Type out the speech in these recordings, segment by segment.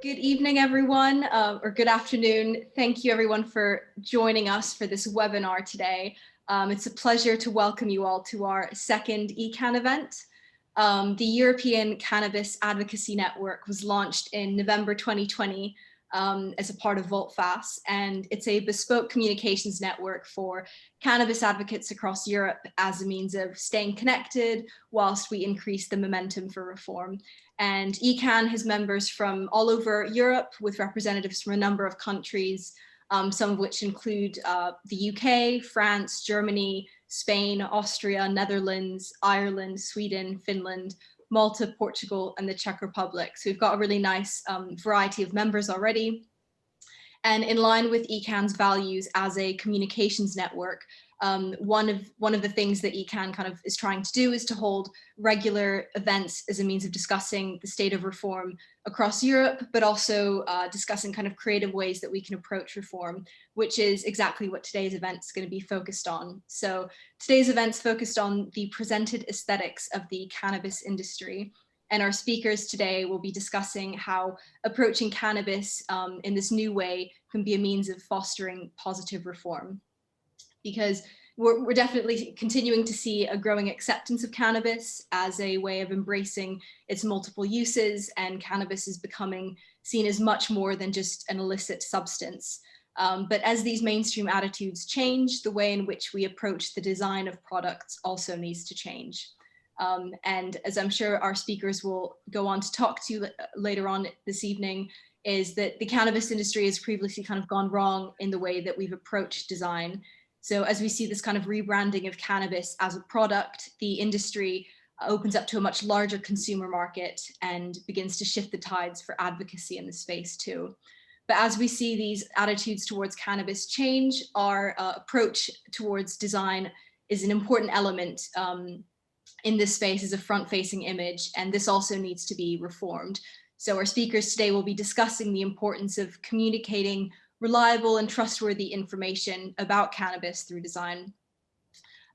Good evening, everyone, or good afternoon. Thank you, everyone, for joining us for this webinar today. It's a pleasure to welcome you all to our second ECAN event. The European Cannabis Advocacy Network was launched in November 2020 as a part of VoltFast, and it's a bespoke communications network for cannabis advocates across Europe as a means of staying connected whilst we increase the momentum for reform. And ECAN has members from all over Europe with representatives from a number of countries, some of which include the UK, France, Germany, Spain, Austria, Netherlands, Ireland, Sweden, Finland, Malta, Portugal, and the Czech Republic. So we've got a really nice variety of members already. And in line with ECAN's values as a communications network, one of the things that ECAN kind of is trying to do is to hold regular events as a means of discussing the state of reform across Europe, but also discussing kind of creative ways that we can approach reform, which is exactly what today's event is going to be focused on. So today's event's focused on the presented aesthetics of the cannabis industry. And our speakers today will be discussing how approaching cannabis in this new way can be a means of fostering positive reform. Because we're definitely continuing to see a growing acceptance of cannabis as a way of embracing its multiple uses, and cannabis is becoming seen as much more than just an illicit substance. But as these mainstream attitudes change, the way in which we approach the design of products also needs to change. And as I'm sure our speakers will go on to talk to you later on this evening, is that the cannabis industry has previously kind of gone wrong in the way that we've approached design. So as we see this kind of rebranding of cannabis as a product, the industry opens up to a much larger consumer market and begins to shift the tides for advocacy in the space too. But as we see these attitudes towards cannabis change, our approach towards design is an important element in this space as a front-facing image, and this also needs to be reformed. So our speakers today will be discussing the importance of communicating reliable and trustworthy information about cannabis through design.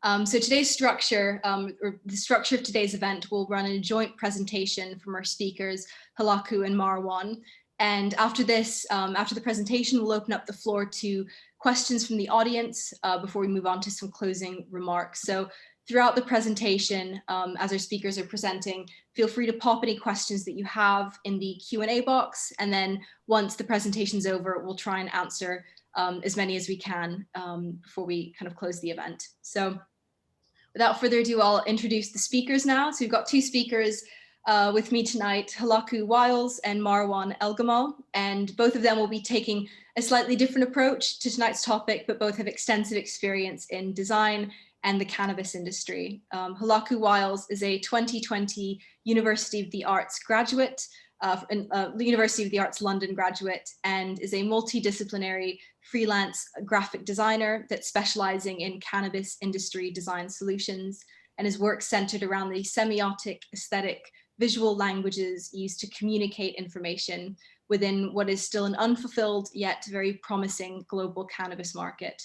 So today's structure, or the structure of today's event, will run in a joint presentation from our speakers, Halaku and Marwan. And after this, after the presentation, we'll open up the floor to questions from the audience before we move on to some closing remarks. So throughout the presentation, as our speakers are presenting, feel free to pop any questions that you have in the Q&A box. And then once the presentation's over, we'll try and answer as many as we can before we kind of close the event. So without further ado, I'll introduce the speakers now. So we've got two speakers with me tonight, Halaku Wiles and Marwan Elgamal, and both of them will be taking a slightly different approach to tonight's topic, but both have extensive experience in design and the cannabis industry. Halaku Wiles is a 2020 University of the Arts graduate, the University of the Arts London graduate, and is a multidisciplinary freelance graphic designer that's specializing in cannabis industry design solutions, and his work centered around the semiotic, aesthetic, visual languages used to communicate information within what is still an unfulfilled yet very promising global cannabis market.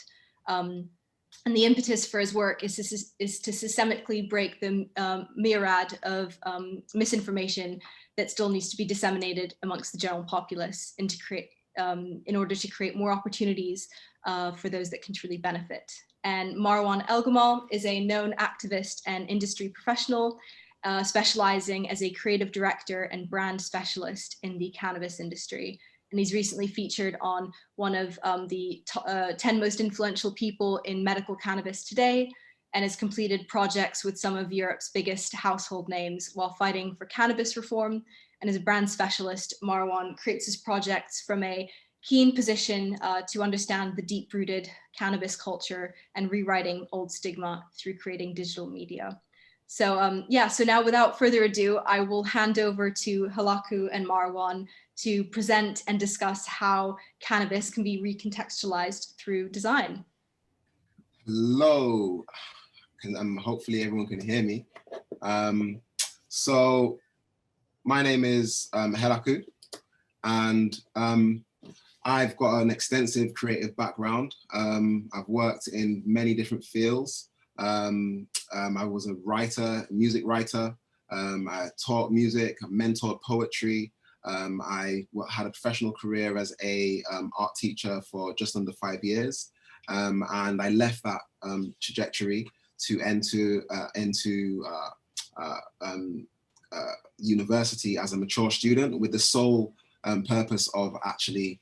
And the impetus for his work is to systemically break the myriad of misinformation that still needs to be disseminated amongst the general populace and in order to create more opportunities for those that can truly benefit. And Marwan Elgamal is a known activist and industry professional, specializing as a creative director and brand specialist in the cannabis industry. And he's recently featured on one of the 10 most influential people in medical cannabis today, and has completed projects with some of Europe's biggest household names while fighting for cannabis reform. And as a brand specialist, Marwan creates his projects from a keen position to understand the deep-rooted cannabis culture and rewriting old stigma through creating digital media. So yeah, so now without further ado, I will hand over to Halaku and Marwan to present and discuss how cannabis can be recontextualized through design. Hello, hopefully everyone can hear me. So my name is Halaku, and I've got an extensive creative background. I've worked in many different fields. I was a writer, music writer. I taught music, I mentored poetry. had a professional career as a art teacher for just under 5 years. And I left that trajectory to enter university as a mature student with the sole purpose of actually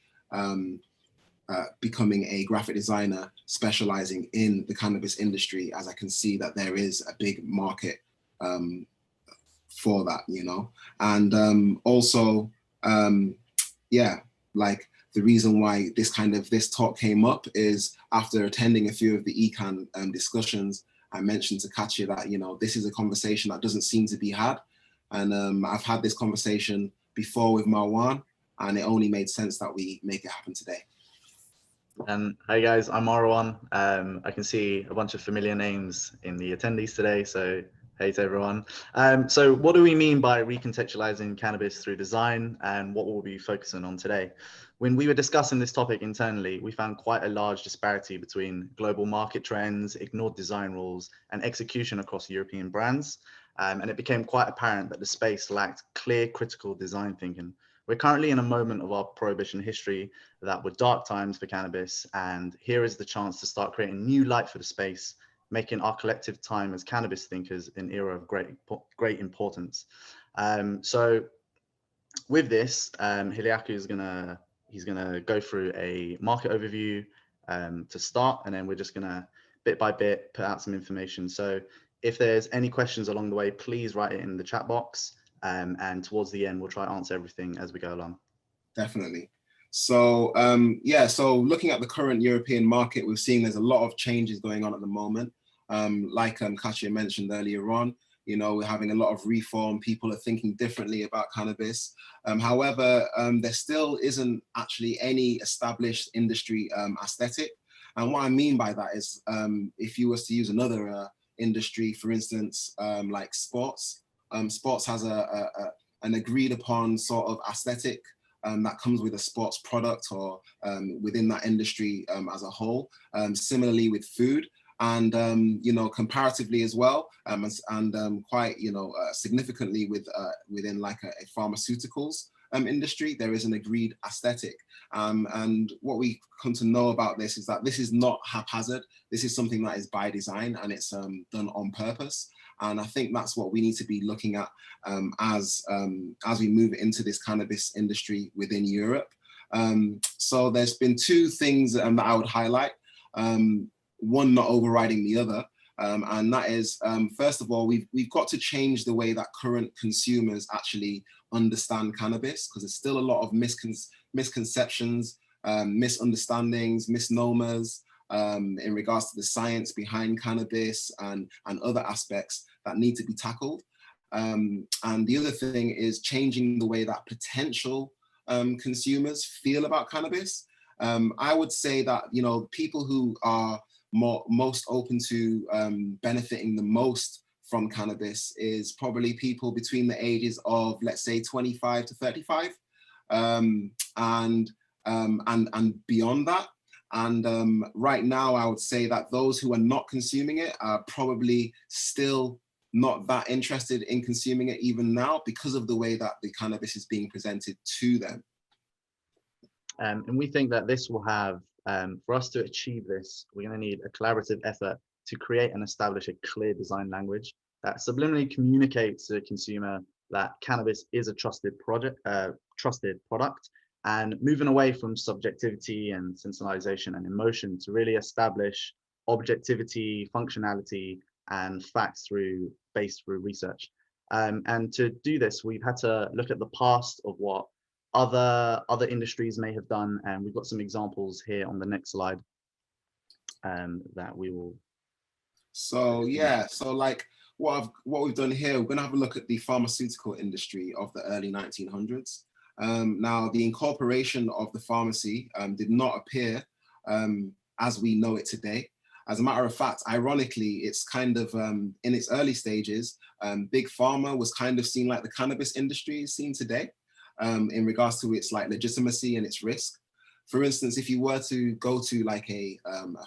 becoming a graphic designer specializing in the cannabis industry, as I can see that there is a big market for that, you know. And also, yeah, like the reason why this talk came up is after attending a few of the ECAN discussions, I mentioned to Katya that, you know, this is a conversation that doesn't seem to be had. And I've had this conversation before with Marwan, and it only made sense that we make it happen today. Hi guys, I'm Marwan. I can see a bunch of familiar names in the attendees today, so hey to everyone. So what do we mean by recontextualizing cannabis through design, and what will we be focusing on today? When we were discussing this topic internally, we found quite a large disparity between global market trends, ignored design rules, and execution across European brands. And it became quite apparent that the space lacked clear critical design thinking. We're currently in a moment of our prohibition history that were dark times for cannabis, and here is the chance to start creating new light for the space, making our collective time as cannabis thinkers an era of great importance. So with this, Hiliaku is gonna go through a market overview to start, and then we're just gonna bit by bit put out some information. So if there's any questions along the way, please write it in the chat box. And towards the end, we'll try to answer everything as we go along. Definitely. So yeah, so looking at the current European market, we're seeing there's a lot of changes going on at the moment. Like Katya mentioned earlier on, you know, we're having a lot of reform. People are thinking differently about cannabis. However, there still isn't actually any established industry aesthetic. And what I mean by that is, if you was to use another industry, for instance, like sports, sports has an agreed upon sort of aesthetic that comes with a sports product or within that industry as a whole. Similarly with food, and you know, comparatively as well, and quite, you know, significantly within like a pharmaceuticals industry, there is an agreed aesthetic. And what we come to know about this is that this is not haphazard. This is something that is by design, and it's done on purpose. And I think that's what we need to be looking at as we move into this cannabis industry within Europe. So there's been two things that I would highlight, one not overriding the other. And that is, first of all, we've got to change the way that current consumers actually understand cannabis, because there's still a lot of misconceptions, misunderstandings, misnomers, in regards to the science behind cannabis and other aspects that need to be tackled. And the other thing is changing the way that potential consumers feel about cannabis. I would say that, you know, people who are most open to benefiting the most from cannabis is probably people between the ages of, let's say, 25 to 35, and beyond that. And right now, I would say that those who are not consuming it are probably still not that interested in consuming it even now, because of the way that the cannabis is being presented to them. And we think that this will have, for us to achieve this, we're going to need a collaborative effort to create and establish a clear design language that subliminally communicates to the consumer that cannabis is a trusted product, and moving away from subjectivity and sensationalization and emotion to really establish objectivity, functionality, and facts based through research. And to do this, we've had to look at the past of what other industries may have done, and we've got some examples here on the next slide that we will. So yeah, so like what we've done here, we're gonna have a look at the pharmaceutical industry of the early 1900s. Now, the incorporation of the pharmacy did not appear as we know it today. As a matter of fact, ironically, it's kind of in its early stages, big pharma was kind of seen like the cannabis industry is seen today, in regards to its like legitimacy and its risk. For instance, if you were to go to like a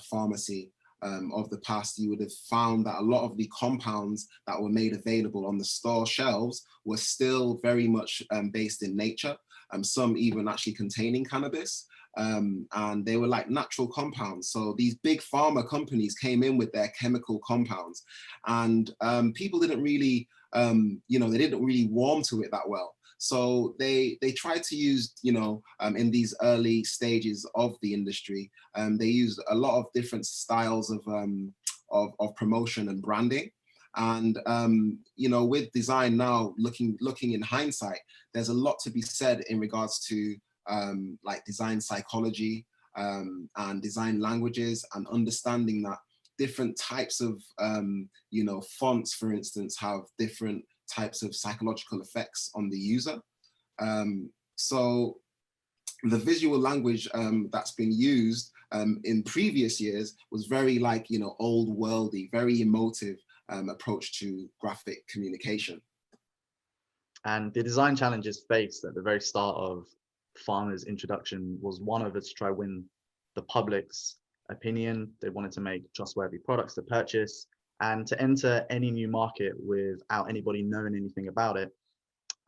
pharmacy of the past, you would have found that a lot of the compounds that were made available on the store shelves were still very much based in nature. some even actually containing cannabis. And they were like natural compounds. So these big pharma companies came in with their chemical compounds, and people didn't really, they didn't really warm to it that well. So they tried to use, in these early stages of the industry, they used a lot of different styles of promotion and branding. And with design now, looking in hindsight, there's a lot to be said in regards to like design psychology and design languages, and understanding that different types of fonts, for instance, have different types of psychological effects on the user. So the visual language that's been used in previous years was very like, old worldy, very emotive approach to graphic communication. And the design challenges faced at the very start of Farmer's introduction was one of it to try win the public's opinion. They wanted to make trustworthy products to purchase, and to enter any new market without anybody knowing anything about it.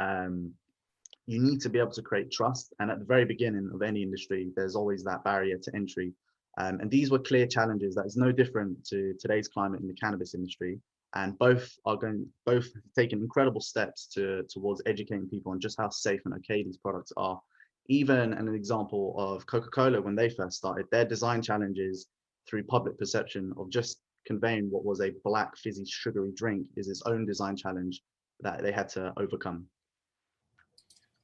You need to be able to create trust. And at the very beginning of any industry, there's always that barrier to entry. And these were clear challenges that is no different to today's climate in the cannabis industry. And both taking incredible steps towards educating people on just how safe and okay these products are. Even an example of Coca-Cola, when they first started, their design challenges through public perception of just conveying what was a black fizzy sugary drink is its own design challenge that they had to overcome.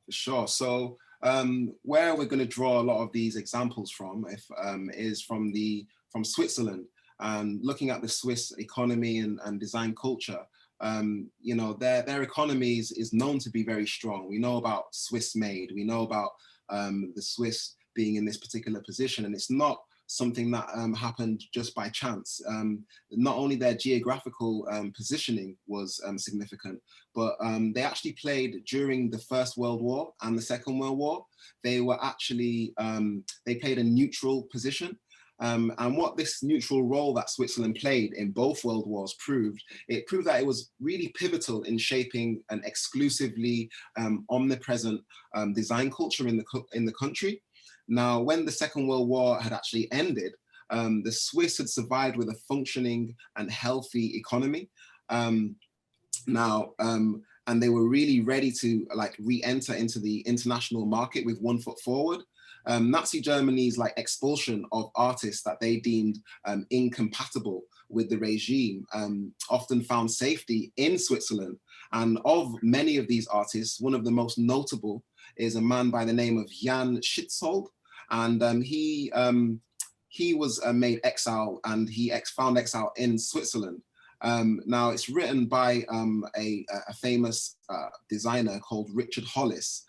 For sure. So where we're going to draw a lot of these examples from is from Switzerland, and looking at the Swiss economy and design culture. Their economy is known to be very strong. We know about Swiss made. We know about the Swiss being in this particular position, and it's not something that happened just by chance. Not only their geographical positioning was significant, but they actually played during the First World War and the Second World War. They were actually, they played a neutral position. And what this neutral role that Switzerland played in both world wars proved that it was really pivotal in shaping an exclusively omnipresent design culture in the country. Now, when the Second World War had actually ended, the Swiss had survived with a functioning and healthy economy. And they were really ready to like re-enter into the international market with one foot forward. Nazi Germany's like expulsion of artists that they deemed incompatible with the regime often found safety in Switzerland. And of many of these artists, one of the most notable is a man by the name of Jan Schizold. And he was made exile, and he found exile in Switzerland. Now it's written by a famous designer called Richard Hollis.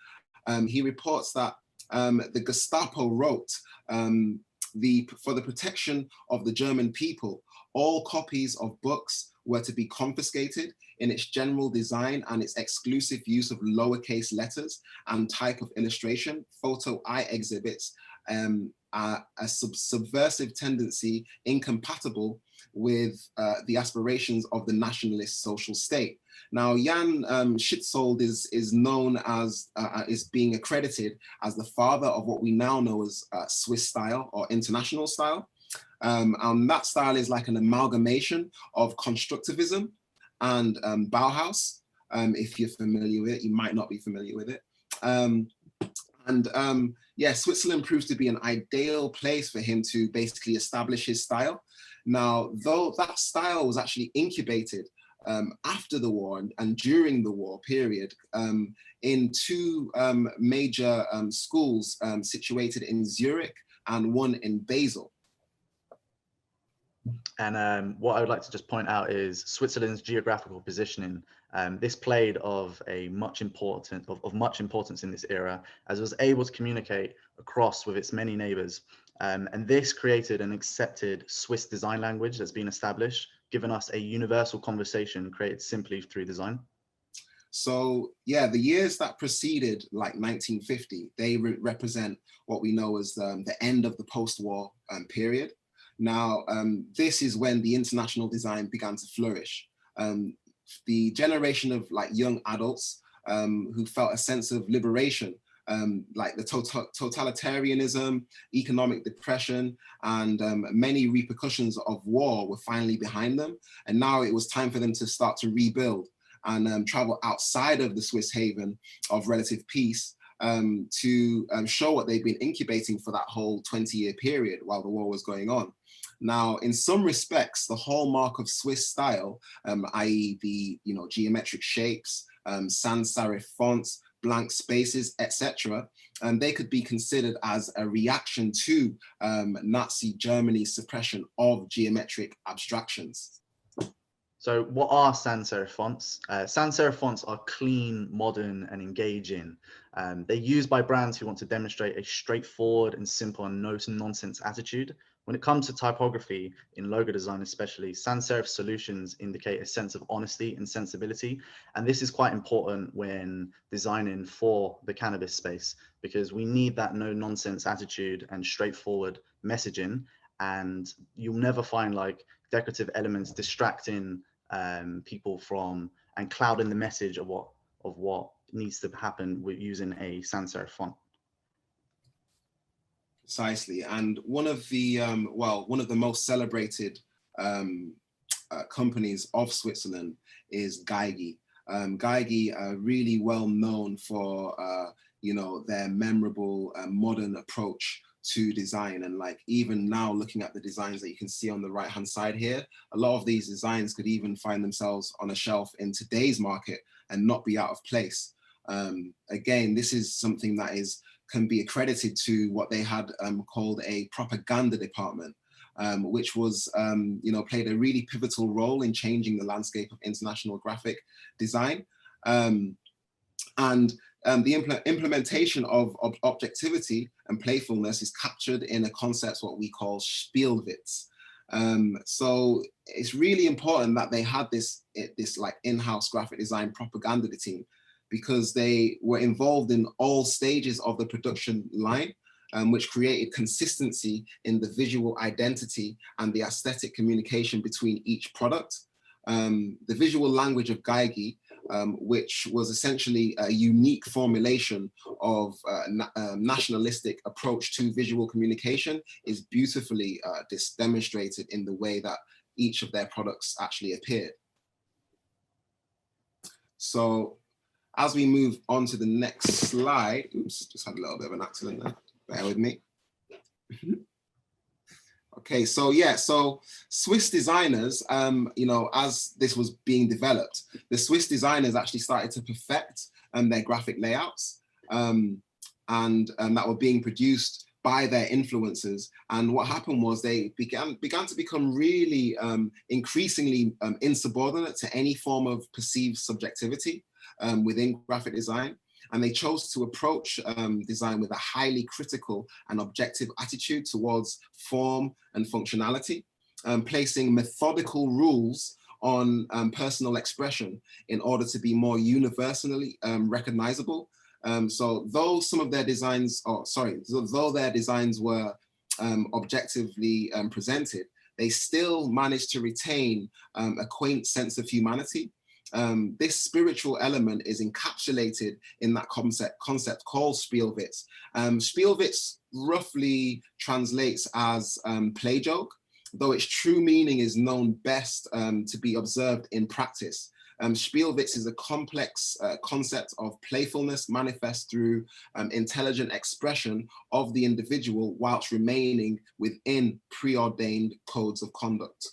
He reports that the Gestapo wrote, for the protection of the German people, all copies of books were to be confiscated in its general design and its exclusive use of lowercase letters and type of illustration. Photo eye exhibits a subversive tendency incompatible with the aspirations of the nationalist social state. Now, Jan Schizold is known as, is being accredited as the father of what we now know as Swiss style or international style. And that style is like an amalgamation of constructivism and Bauhaus. If you're familiar with it, you might not be familiar with it. Yeah, Switzerland proves to be an ideal place for him to basically establish his style. Now, though that style was actually incubated after the war and during the war period in two major schools situated in Zurich and one in Basel. And what I would like to just point out is Switzerland's geographical positioning. This played of much importance in this era, as it was able to communicate across with its many neighbors. And this created an accepted Swiss design language that's been established, giving us a universal conversation created simply through design. So yeah, the years that preceded like 1950, they represent what we know as the end of the post-war period. Now, this is when the international design began to flourish. The generation of like young adults who felt a sense of liberation like the totalitarianism, economic depression, and many repercussions of war were finally behind them. And now it was time for them to start to rebuild and travel outside of the Swiss haven of relative peace to show what they've been incubating for that whole 20-year period while the war was going on. Now, in some respects, the hallmark of Swiss style, i.e. the geometric shapes, sans serif fonts, blank spaces, etc., they could be considered as a reaction to Nazi Germany's suppression of geometric abstractions. So what are sans serif fonts? Sans serif fonts are clean, modern, and engaging. They're used by brands who want to demonstrate a straightforward and simple and no-nonsense attitude. When it comes to typography, in logo design especially, sans serif solutions indicate a sense of honesty and sensibility. And this is quite important when designing for the cannabis space, because we need that no-nonsense attitude and straightforward messaging. And you'll never find like decorative elements distracting people from and clouding the message of what needs to happen with using a sans serif font. Precisely, and one of the most celebrated companies of Switzerland is Geigy. Geigy are really well known for their memorable modern approach to design, and like even now looking at the designs that you can see on the right hand side here, a lot of these designs could even find themselves on a shelf in today's market and not be out of place. Again, this is something that can be accredited to what they had called a propaganda department, which was played a really pivotal role in changing the landscape of international graphic design. The implementation of objectivity and playfulness is captured in a concept what we call Spielwitz. So it's really important that they had this like in-house graphic design propaganda team, because they were involved in all stages of the production line, which created consistency in the visual identity and the aesthetic communication between each product. The visual language of Geigy, which was essentially a unique formulation of nationalistic approach to visual communication, is beautifully demonstrated in the way that each of their products actually appeared. So as we move on to the next slide, oops, just had a little bit of an accident there, bear with me. Okay, so yeah, so Swiss designers, as this was being developed, the Swiss designers actually started to perfect their graphic layouts and that were being produced by their influencers. And what happened was they began to become really increasingly insubordinate to any form of perceived subjectivity within graphic design. And they chose to approach design with a highly critical and objective attitude towards form and functionality, placing methodical rules on personal expression in order to be more universally recognizable. So though some of their designs, though their designs were objectively presented, they still managed to retain a quaint sense of humanity. This spiritual element is encapsulated in that concept called Spielwitz. Spielwitz roughly translates as play joke, though its true meaning is known best to be observed in practice. Spielwitz is a complex concept of playfulness manifest through intelligent expression of the individual whilst remaining within preordained codes of conduct.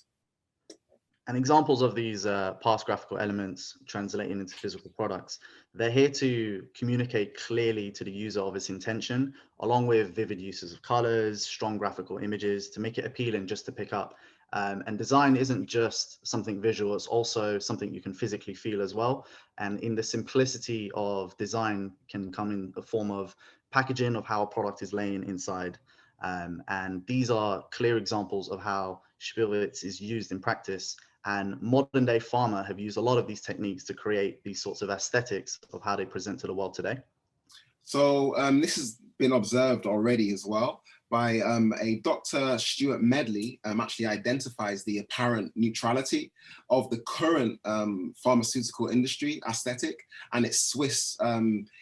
And examples of these past graphical elements translating into physical products, they're here to communicate clearly to the user of its intention, along with vivid uses of colors, strong graphical images to make it appealing just to pick up. And design isn't just something visual, it's also something you can physically feel as well. And in the simplicity of design can come in the form of packaging of how a product is laying inside. And these are clear examples of how Spielwitz is used in practice. And modern day pharma have used a lot of these techniques to create these sorts of aesthetics of how they present to the world today. So this has been observed already as well by a Dr. Stuart Medley, actually identifies the apparent neutrality of the current pharmaceutical industry aesthetic and its Swiss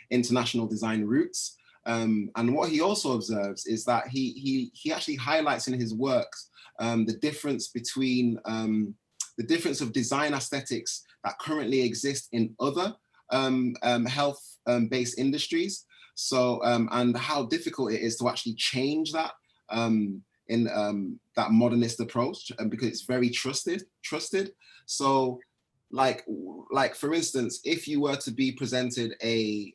international design roots. And what he also observes is that he actually highlights in his works the difference between the difference of design aesthetics that currently exist in other health-based industries. So, and how difficult it is to actually change that in that modernist approach, because it's very trusted. So, like for instance, if you were to be presented a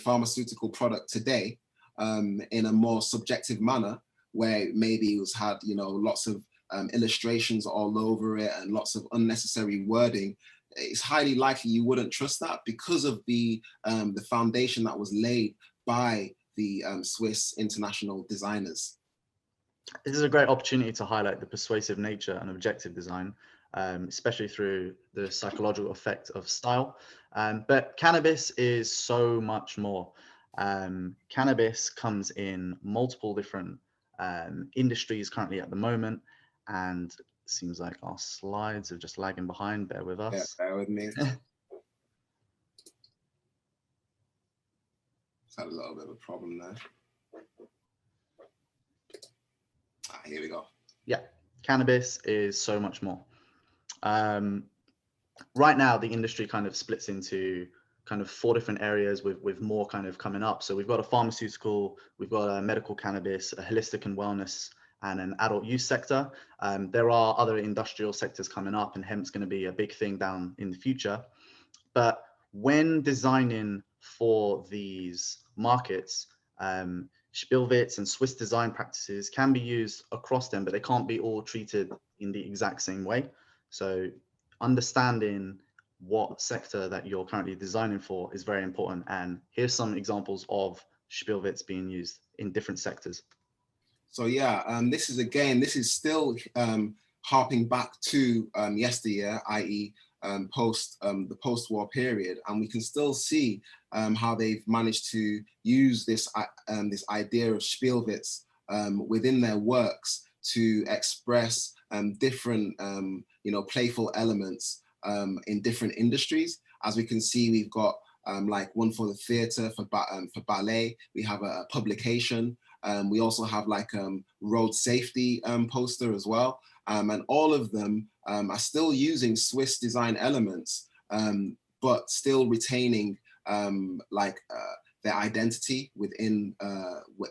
pharmaceutical product today in a more subjective manner, where maybe it was had, you know, lots of illustrations all over it and lots of unnecessary wording, it's highly likely you wouldn't trust that, because of the foundation that was laid by the Swiss international designers. This is a great opportunity to highlight the persuasive nature and objective design, especially through the psychological effect of style. But cannabis is so much more. Cannabis comes in multiple different industries currently at the moment, and it seems like our slides are just lagging behind. Bear with us. Yeah, bear with me. It's had a little bit of a problem there. Here we go. Yeah, cannabis is so much more. Right now, the industry kind of splits into kind of 4 different areas, with more kind of coming up. So we've got a pharmaceutical, we've got a medical cannabis, a holistic and wellness, and an adult use sector. There are other industrial sectors coming up, and hemp's going to be a big thing down in the future. But when designing for these markets, Spielwitz and Swiss design practices can be used across them, but they can't be all treated in the exact same way. So understanding what sector that you're currently designing for is very important. And here's some examples of Spielwitz being used in different sectors. So yeah, this is still harping back to yesteryear, i.e. The post-war period, and we can still see how they've managed to use this idea of Spielwitz within their works to express different playful elements in different industries. As we can see, we've got like one for the theatre, for ballet. We have a publication. We also have like road safety poster as well. And all of them are still using Swiss design elements, but still retaining their identity within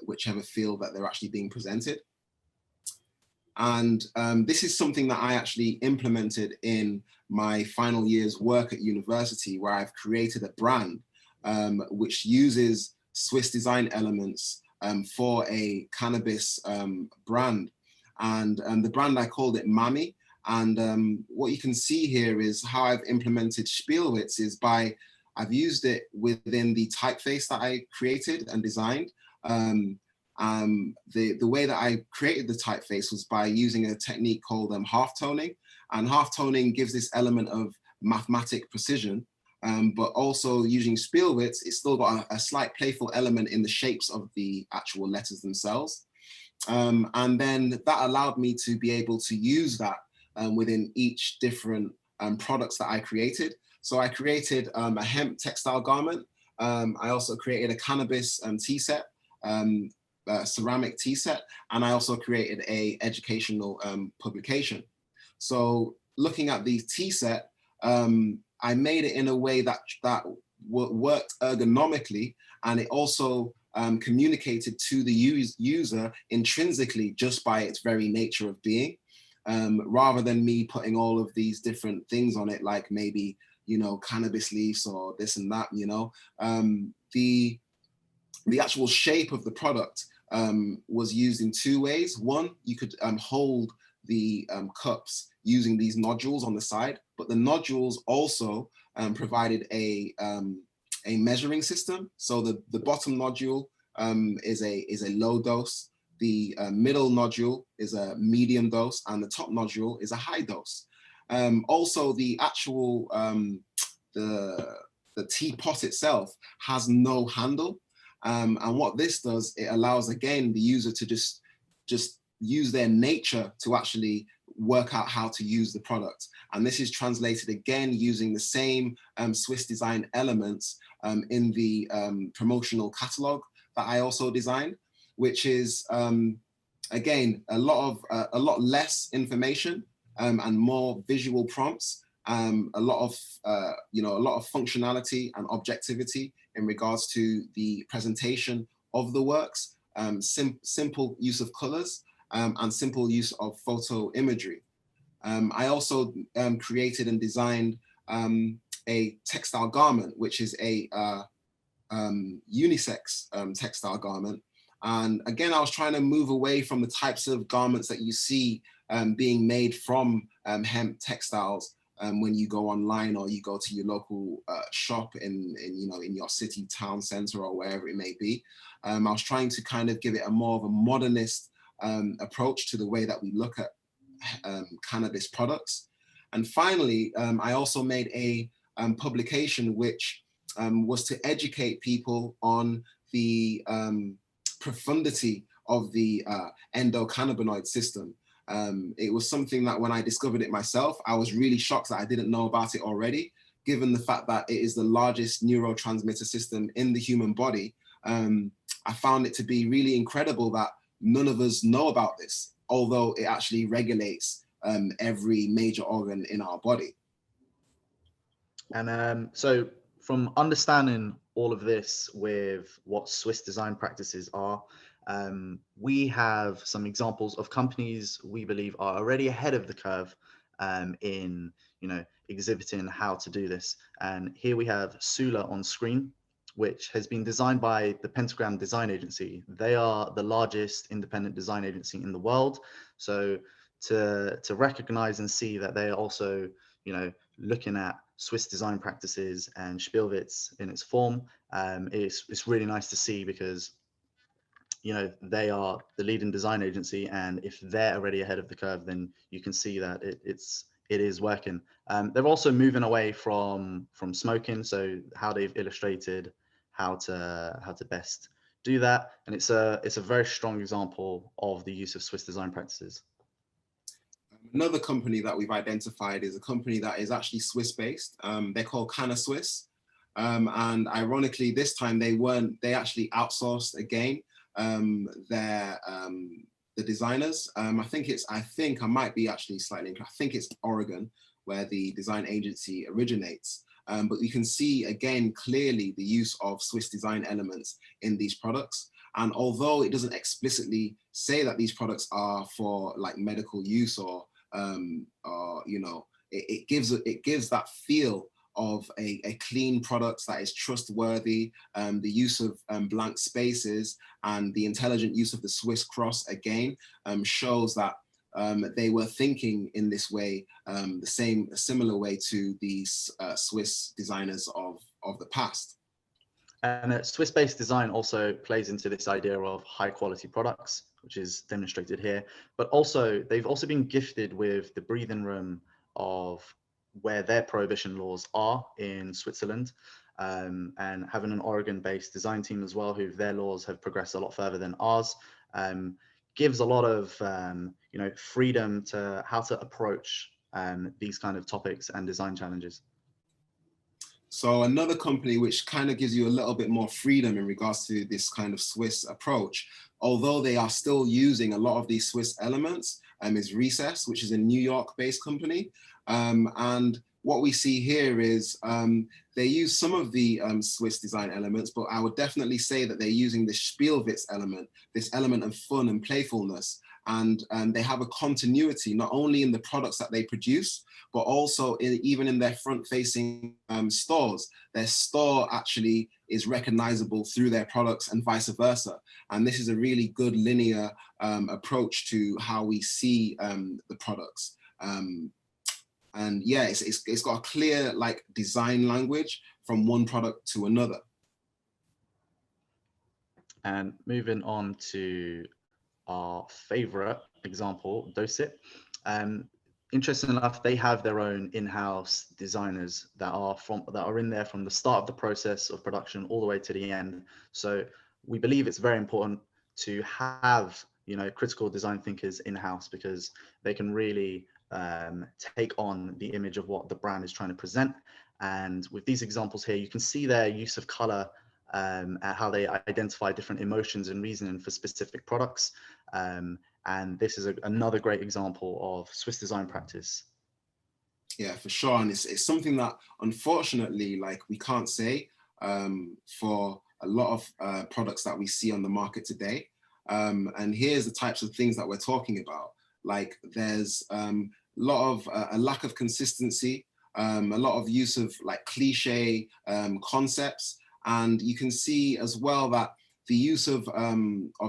whichever field that they're actually being presented. And this is something that I actually implemented in my final year's work at university, where I've created a brand which uses Swiss design elements for a cannabis brand. And the brand, I called it Mami. And what you can see here is how I've implemented Spielwitz is by, I've used it within the typeface that I created and designed. The way that I created the typeface was by using a technique called half toning. And half toning gives this element of mathematic precision, but also using Spielwitz, it's still got a slight playful element in the shapes of the actual letters themselves. And then that allowed me to be able to use that within each different products that I created. So I created a hemp textile garment. I also created a cannabis tea set, ceramic tea set, and I also created a educational publication. So looking at the tea set, I made it in a way that worked ergonomically, and it also communicated to the user intrinsically just by its very nature of being, rather than me putting all of these different things on it, like maybe, cannabis leaves or this and that, the actual shape of the product was used in 2 ways. One, you could hold the cups using these nodules on the side, but the nodules also provided a measuring system. So the bottom nodule is a low dose, the middle nodule is a medium dose, and the top nodule is a high dose. Also, the actual the teapot itself has no handle, and what this does, it allows again the user to just use their nature to actually work out how to use the product. And this is translated again using the same Swiss design elements in the promotional catalog that I also designed, which is, again, a lot less information and more visual prompts, a lot of functionality and objectivity in regards to the presentation of the works, simple use of colors, and simple use of photo imagery. I also created and designed a textile garment, which is a unisex textile garment. And again, I was trying to move away from the types of garments that you see being made from hemp textiles when you go online or you go to your local shop in your city, town center, or wherever it may be. I was trying to kind of give it a more of a modernist approach to the way that we look at cannabis products. And finally, I also made a publication which was to educate people on the profundity of the endocannabinoid system. It was something that when I discovered it myself, I was really shocked that I didn't know about it already, given the fact that it is the largest neurotransmitter system in the human body. I found it to be really incredible that none of us know about this, although it actually regulates every major organ in our body. And so from understanding all of this with what Swiss design practices are, we have some examples of companies we believe are already ahead of the curve in exhibiting how to do this. And here we have Sula on screen, which has been designed by the Pentagram Design Agency. They are the largest independent design agency in the world. So to recognize and see that they are also looking at Swiss design practices and Spielwitz in its form, it's really nice to see, because they are the leading design agency, and if they're already ahead of the curve, then you can see that it is working. They're also moving away from smoking, so how they've illustrated how to best do that, and it's a very strong example of the use of Swiss design practices. Another company that we've identified is a company that is actually Swiss-based. They're called Canna Swiss, and ironically, this time they actually outsourced again the designers. I think I might be actually slightly, I think it's Oregon where the design agency originates. But you can see again clearly the use of Swiss design elements in these products. And although it doesn't explicitly say that these products are for like medical use or it gives that feel of a clean product that is trustworthy. The use of blank spaces and the intelligent use of the Swiss cross again shows that they were thinking in this way, a similar way to these Swiss designers of the past. And Swiss-based design also plays into this idea of high quality products, which is demonstrated here, but also they've also been gifted with the breathing room of where their prohibition laws are in Switzerland, and having an Oregon-based design team as well, who their laws have progressed a lot further than ours, gives a lot of freedom to how to approach these kind of topics and design challenges. So another company which kind of gives you a little bit more freedom in regards to this kind of Swiss approach, although they are still using a lot of these Swiss elements, is Recess, which is a New York-based company. And what we see here is they use some of the Swiss design elements, but I would definitely say that they're using the Spielwitz element, this element of fun and playfulness. And they have a continuity, not only in the products that they produce, but also even in their front-facing stores. Their store actually is recognizable through their products and vice versa. And this is a really good linear approach to how we see the products. And yeah, it's got a clear like design language from one product to another. And moving on to our favorite example, Docit. Interesting enough, they have their own in-house designers that are in there from the start of the process of production all the way to the end. So we believe it's very important to have critical design thinkers in-house, because they can really take on the image of what the brand is trying to present. And with these examples here, you can see their use of color and how they identify different emotions and reasoning for specific products. And this is another great example of Swiss design practice. Yeah, for sure. And it's something that unfortunately, like, we can't say for a lot of products that we see on the market today. And here's the types of things that we're talking about. Like, there's a lack of consistency, a lot of use of like cliche concepts. And you can see as well that the use of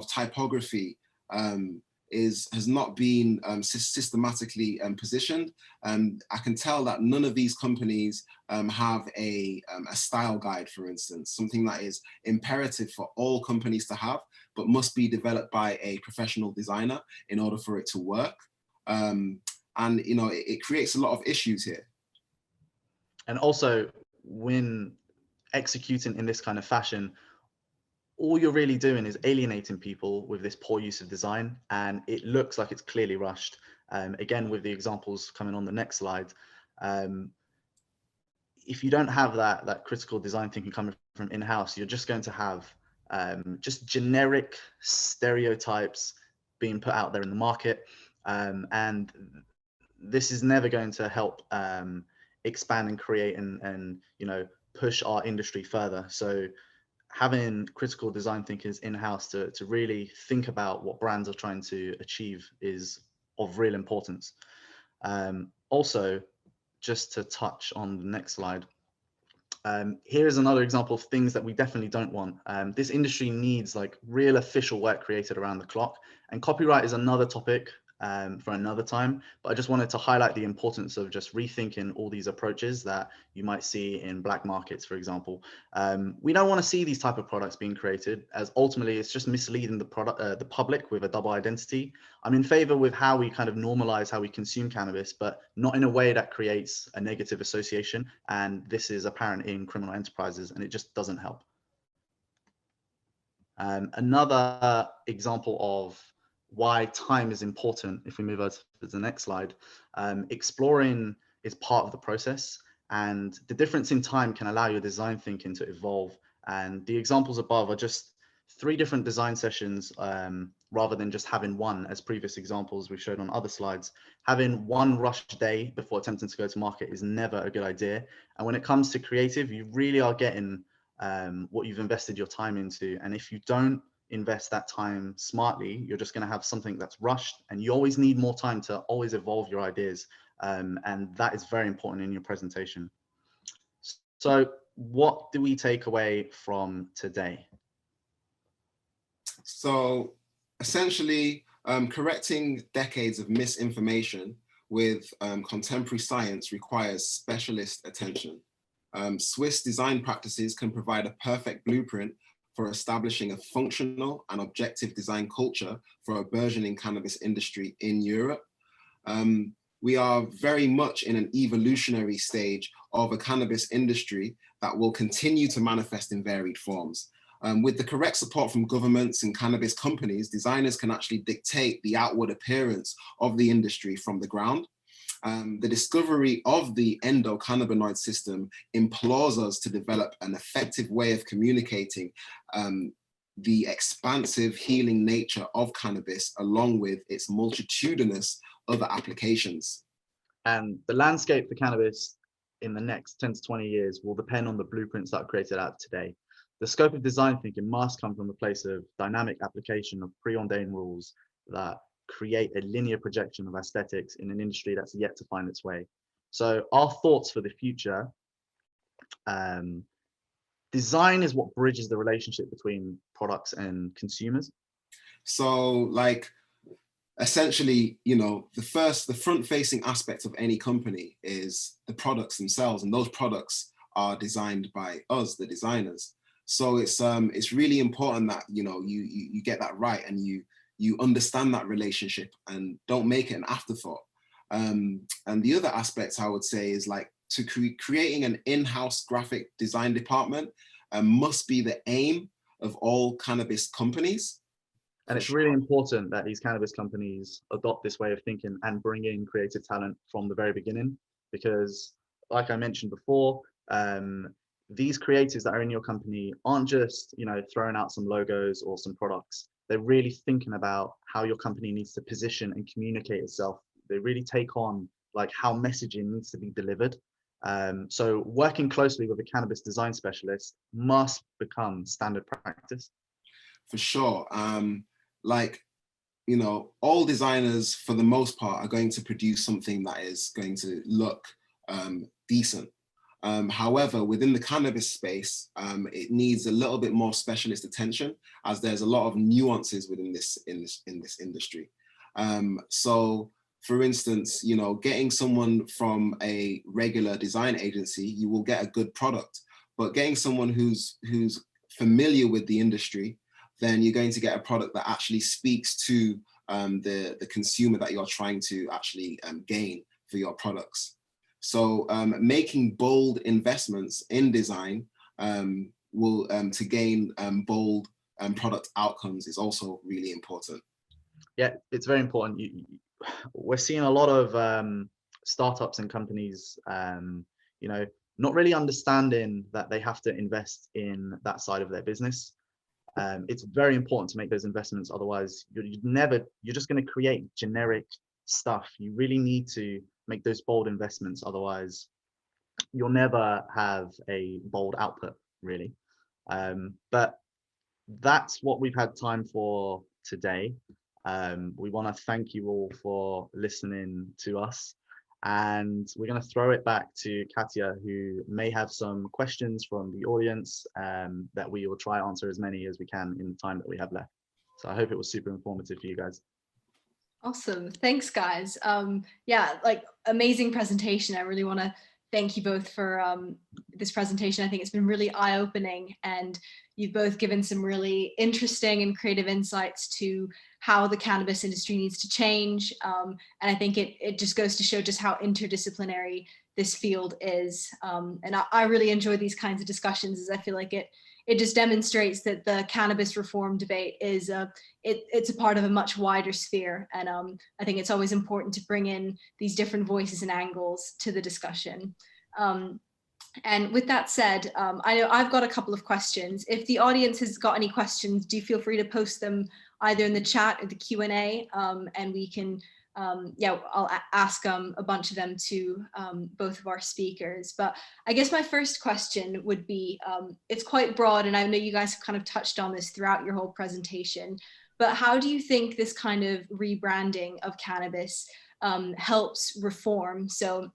typography has not been systematically positioned. I can tell that none of these companies have a style guide, for instance, something that is imperative for all companies to have, but must be developed by a professional designer in order for it to work. And you know, it creates a lot of issues here. And also, when executing in this kind of fashion, all you're really doing is alienating people with this poor use of design, and it looks like it's clearly rushed. Again, with the examples coming on the next slide, if you don't have that critical design thinking coming from in-house, you're just going to have just generic stereotypes being put out there in the market, and this is never going to help expand and create and you know, push our industry further. So having critical design thinkers in-house to really think about what brands are trying to achieve is of real importance. Also, just to touch on the next slide, here is another example of things that we definitely don't want. This industry needs like real official work created around the clock, and copyright is another topic for another time, but I just wanted to highlight the importance of just rethinking all these approaches that you might see in black markets, for example. We don't want to see these type of products being created, as ultimately it's just misleading the public with a double identity. I'm in favor with how we kind of normalize how we consume cannabis, but not in a way that creates a negative association, and this is apparent in criminal enterprises, and it just doesn't help. Another example of why time is important, if we move on to the next slide, exploring is part of the process, and the difference in time can allow your design thinking to evolve. And the examples above are just 3 different design sessions, rather than just having one, as previous examples we showed on other slides. Having one rush day before attempting to go to market is never a good idea. And when it comes to creative, you really are getting what you've invested your time into. And if you don't invest that time smartly, you're just going to have something that's rushed, and you always need more time to always evolve your ideas. And that is very important in your presentation. So what do we take away from today? So essentially, correcting decades of misinformation with contemporary science requires specialist attention. Swiss design practices can provide a perfect blueprint for establishing a functional and objective design culture for a burgeoning cannabis industry in Europe. We are very much in an evolutionary stage of a cannabis industry that will continue to manifest in varied forms. With the correct support from governments and cannabis companies, designers can actually dictate the outward appearance of the industry from the ground. The discovery of the endocannabinoid system implores us to develop an effective way of communicating the expansive healing nature of cannabis, along with its multitudinous other applications. And the landscape for cannabis in the next 10 to 20 years will depend on the blueprints that are created out today. The scope of design thinking must come from the place of dynamic application of preordained rules that create a linear projection of aesthetics in an industry that's yet to find its way. So our thoughts for the future: design is what bridges the relationship between products and consumers. So, like, essentially, you know, the front-facing aspect of any company is the products themselves, and those products are designed by us, the designers. So it's really important that, you know, you get that right, and you understand that relationship and don't make it an afterthought. And the other aspects I would say is, like, to creating an in-house graphic design department must be the aim of all cannabis companies. And it's really important that these cannabis companies adopt this way of thinking and bring in creative talent from the very beginning, because, like I mentioned before, these creatives that are in your company aren't just, you know, throwing out some logos or some products. They're really thinking about how your company needs to position and communicate itself. They really take on like how messaging needs to be delivered. So working closely with a cannabis design specialist must become standard practice. For sure. Like, you know, all designers for the most part are going to produce something that is going to look decent. However, within the cannabis space, it needs a little bit more specialist attention, as there's a lot of nuances within this industry. So, for instance, you know, getting someone from a regular design agency, you will get a good product. But getting someone who's familiar with the industry, then you're going to get a product that actually speaks to the consumer that you're trying to actually gain for your products. So making bold investments in design will to gain bold product outcomes is also really important. Yeah, it's very important. We're seeing a lot of startups and companies, you know, not really understanding that they have to invest in that side of their business. It's very important to make those investments. Otherwise, you're just going to create generic stuff. You really need to make those bold investments. Otherwise, you'll never have a bold output, really. But that's what we've had time for today. We want to thank you all for listening to us. And we're going to throw it back to Katya, who may have some questions from the audience that we will try to answer as many as we can in the time that we have left. So I hope it was super informative for you guys. Awesome. Thanks, guys. Yeah, like amazing presentation. I really want to thank you both for this presentation. I think it's been really eye-opening, and you've both given some really interesting and creative insights to how the cannabis industry needs to change. And I think it just goes to show just how interdisciplinary this field is. And I really enjoy these kinds of discussions, as I feel like it just demonstrates that the cannabis reform debate is it's a part of a much wider sphere. And I think it's always important to bring in these different voices and angles to the discussion. And with that said, I know I've got a couple of questions. If the audience has got any questions, do feel free to post them either in the chat or the Q&A, and we can, yeah, I'll ask a bunch of them to both of our speakers. But I guess my first question would be, it's quite broad, and I know you guys have kind of touched on this throughout your whole presentation, but how do you think this kind of rebranding of cannabis helps reform? So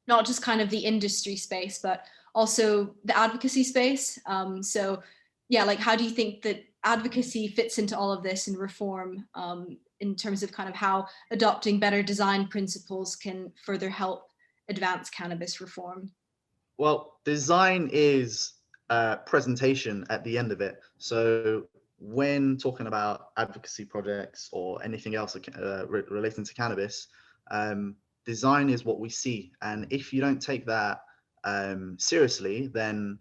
not just kind of the industry space, but also the advocacy space. So yeah, like how do you think that advocacy fits into all of this and reform in terms of kind of how adopting better design principles can further help advance cannabis reform? Well, design is presentation at the end of it. So when talking about advocacy projects or anything else relating to cannabis, design is what we see. And if you don't take that seriously, then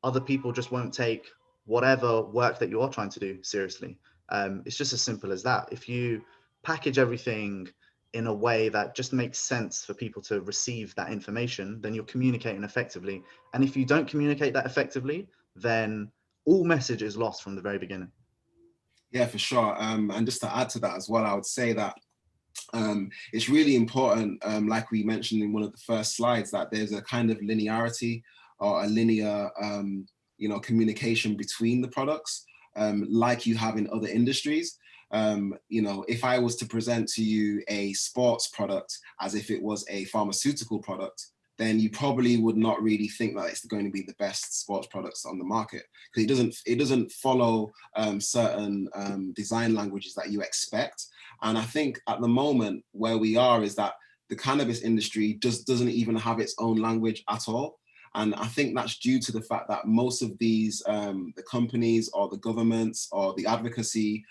other people just won't take whatever work that you are trying to do seriously. It's just as simple as that. If you package everything in a way that just makes sense for people to receive that information, then you're communicating effectively. And if you don't communicate that effectively, then all message is lost from the very beginning. Yeah, for sure. And just to add to that as well, I would say that it's really important, like we mentioned in one of the first slides, that there's a kind of linearity or a linear, you know, communication between the products, like you have in other industries. You know, if I was to present to you a sports product as if it was a pharmaceutical product, then you probably would not really think that it's going to be the best sports products on the market, because it doesn't follow certain design languages that you expect. And I think at the moment where we are is that the cannabis industry just doesn't even have its own language at all. And I think that's due to the fact that most of these, the companies or the governments or the advocacy,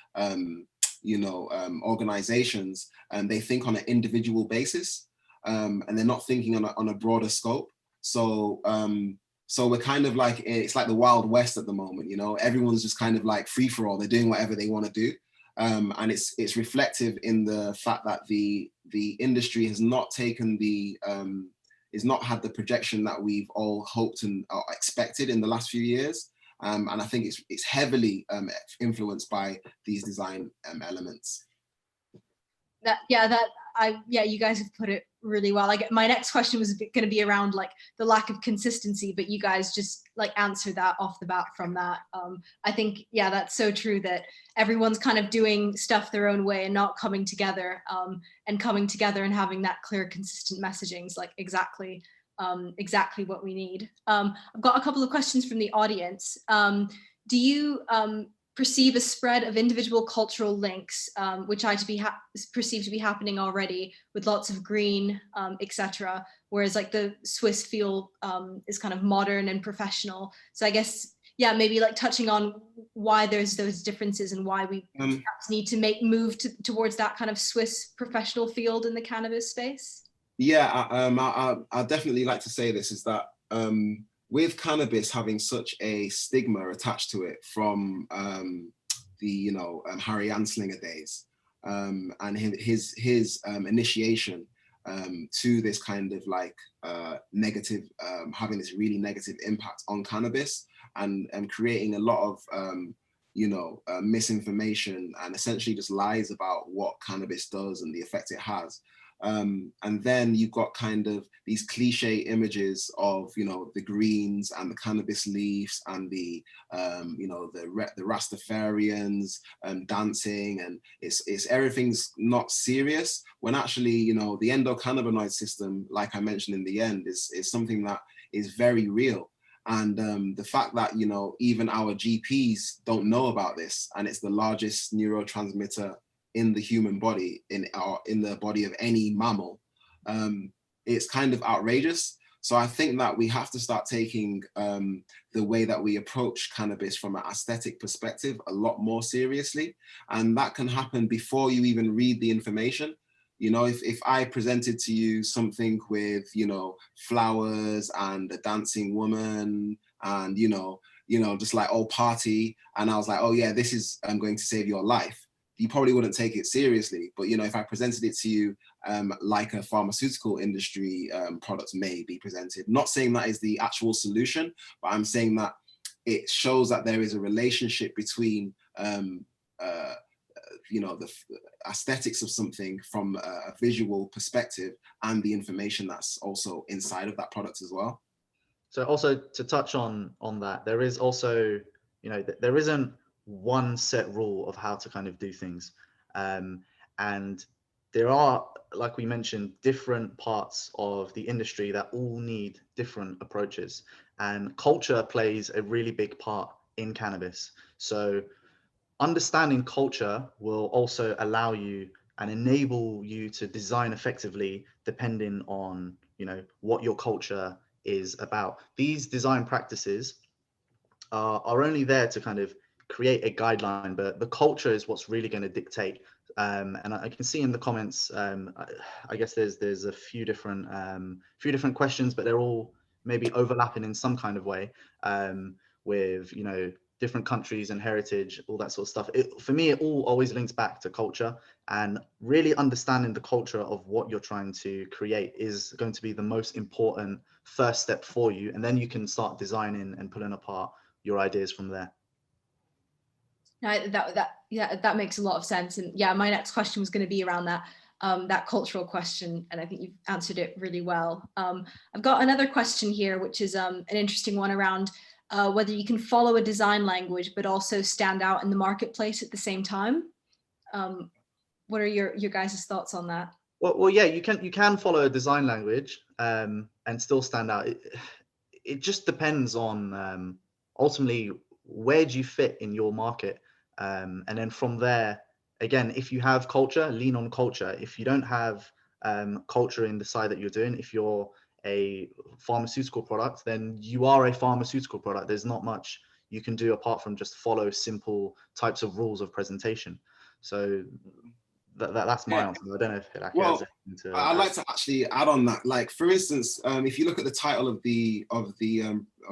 you know, organizations, they think on an individual basis, and they're not thinking on a broader scope. So, so we're kind of like, it's like the Wild West at the moment, you know, everyone's just kind of like free for all, they're doing whatever they want to do. And it's reflective in the fact that the industry has not taken the, is not had the projection that we've all hoped and expected in the last few years. And I think it's heavily influenced by these design elements. You guys have put it really well. Like, my next question was going to be around like the lack of consistency, but you guys just like answered that off the bat from that. I think, yeah, that's so true, that everyone's kind of doing stuff their own way and not coming together, and having that clear, consistent messaging is like exactly what we need. I've got a couple of questions from the audience. Do you perceive a spread of individual cultural links, which I perceive to be happening already with lots of green, etc. Whereas like the Swiss feel is kind of modern and professional. So I guess, yeah, maybe like touching on why there's those differences and why we perhaps need to move towards that kind of Swiss professional field in the cannabis space. Yeah, I definitely like to say this, is that with cannabis having such a stigma attached to it from the Harry Anslinger days, and his initiation to this kind of like negative, having this really negative impact on cannabis, and creating a lot of misinformation and essentially just lies about what cannabis does and the effect it has. And then you've got kind of these cliche images of, the greens and the cannabis leaves and the Rastafarians dancing, and it's everything's not serious, when actually, the endocannabinoid system, like I mentioned in the end, is something that is very real. And the fact that, even our GPs don't know about this, and it's the largest neurotransmitter in the human body, in the body of any mammal, it's kind of outrageous. So I think that we have to start taking the way that we approach cannabis from an aesthetic perspective a lot more seriously. And that can happen before you even read the information. If I presented to you something with, flowers and a dancing woman and, just like old party, and I was like, oh yeah, this is going to save your life, you probably wouldn't take it seriously. But if I presented it to you like a pharmaceutical industry product may be presented, not saying that is the actual solution, but I'm saying that it shows that there is a relationship between the aesthetics of something from a visual perspective and the information that's also inside of that product as well. So also to touch on that, there is also, there isn't one set rule of how to kind of do things. And there are, like we mentioned, different parts of the industry that all need different approaches. And culture plays a really big part in cannabis. So understanding culture will also allow you and enable you to design effectively depending on, what your culture is about. These design practices are only there to kind of create a guideline, but the culture is what's really going to dictate. And I can see in the comments, I guess there's a few different questions, but they're all maybe overlapping in some kind of way, with different countries and heritage, all that sort of stuff. For me, it all always links back to culture, and really understanding the culture of what you're trying to create is going to be the most important first step for you, and then you can start designing and pulling apart your ideas from there. That makes a lot of sense. And yeah, my next question was going to be around that cultural question, and I think you've answered it really well. I've got another question here, which is an interesting one around whether you can follow a design language but also stand out in the marketplace at the same time. What are your guys' thoughts on that? Well, yeah, you can follow a design language and still stand out. It just depends on ultimately where do you fit in your market, and then from there, again, if you have culture, lean on culture. If you don't have culture in the side that you're doing, if you're a pharmaceutical product, then you are a pharmaceutical product. There's not much you can do apart from just follow simple types of rules of presentation. So that's my answer. I don't know if it well, I'd like to actually add on that. Like, for instance, if you look at the title of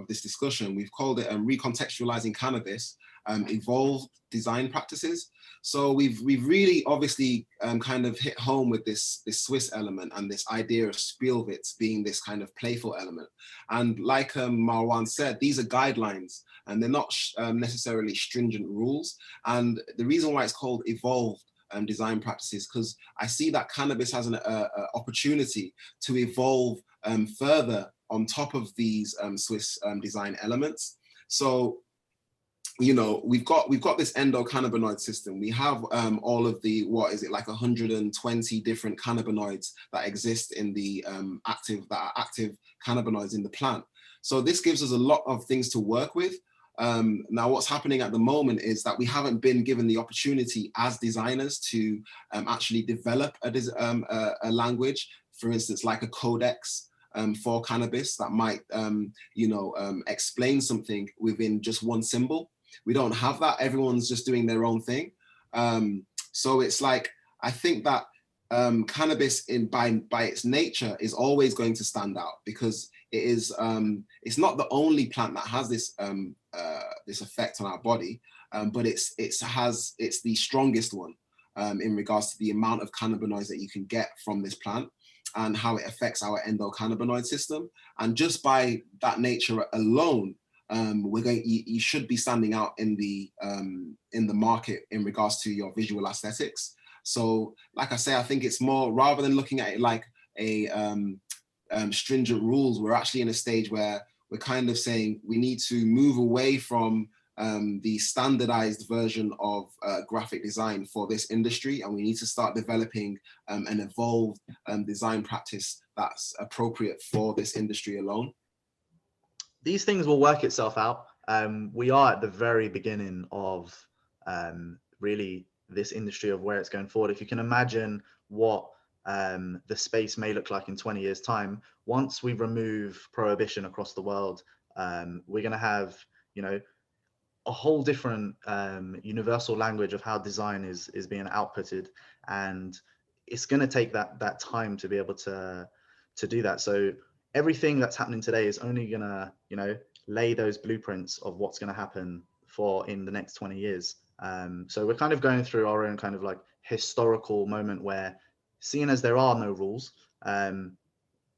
this discussion, we've called it Re-Contextualising Cannabis. evolved design practices. So we've really obviously kind of hit home with this Swiss element and this idea of Spielwitz being this kind of playful element. And like Marwan said, these are guidelines and they're not necessarily stringent rules. And the reason why it's called evolved design practices, because I see that cannabis has an opportunity to evolve further on top of these Swiss design elements. So, you know, we've got this endocannabinoid system. We have all of the, what is it, like 120 different cannabinoids that exist in the active cannabinoids in the plant. So this gives us a lot of things to work with. Now, what's happening at the moment is that we haven't been given the opportunity as designers to actually develop a language, for instance, like a codex for cannabis that might, explain something within just one symbol. We don't have that. Everyone's just doing their own thing. So it's like, I think that cannabis by its nature is always going to stand out because it is, it's not the only plant that has this this effect on our body, but it's the strongest one in regards to the amount of cannabinoids that you can get from this plant and how it affects our endocannabinoid system. And just by that nature alone, you should be standing out in the market in regards to your visual aesthetics. So, like I say, I think it's more, rather than looking at it like a stringent rules, we're actually in a stage where we're kind of saying we need to move away from the standardized version of graphic design for this industry, and we need to start developing an evolved design practice that's appropriate for this industry alone. These things will work itself out. We are at the very beginning of really this industry of where it's going forward. If you can imagine what the space may look like in 20 years time, once we remove prohibition across the world, we're going to have, you know, a whole different universal language of how design is being outputted, and it's going to take that time to be able to do that. So everything that's happening today is only going to, you know, lay those blueprints of what's going to happen in the next 20 years. So we're kind of going through our own kind of like historical moment where, seeing as there are no rules,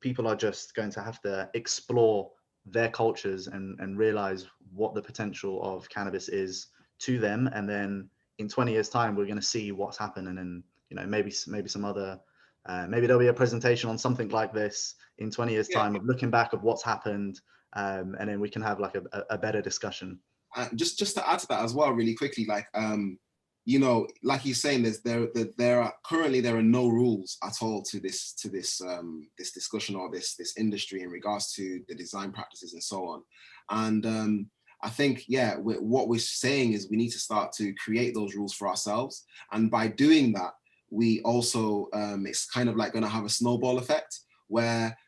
people are just going to have to explore their cultures and realize what the potential of cannabis is to them. And then in 20 years time, we're going to see what's happened. And then, you know, maybe some other, maybe there'll be a presentation on something like this in 20 years time of looking back of what's happened. And then we can have like a better discussion. Just to add to that as well, really quickly, like, you know, like he's saying, there are currently no rules at all to this discussion or this industry in regards to the design practices and so on. And I think, yeah, what we're saying is we need to start to create those rules for ourselves. And by doing that, we also, it's kind of like going to have a snowball effect where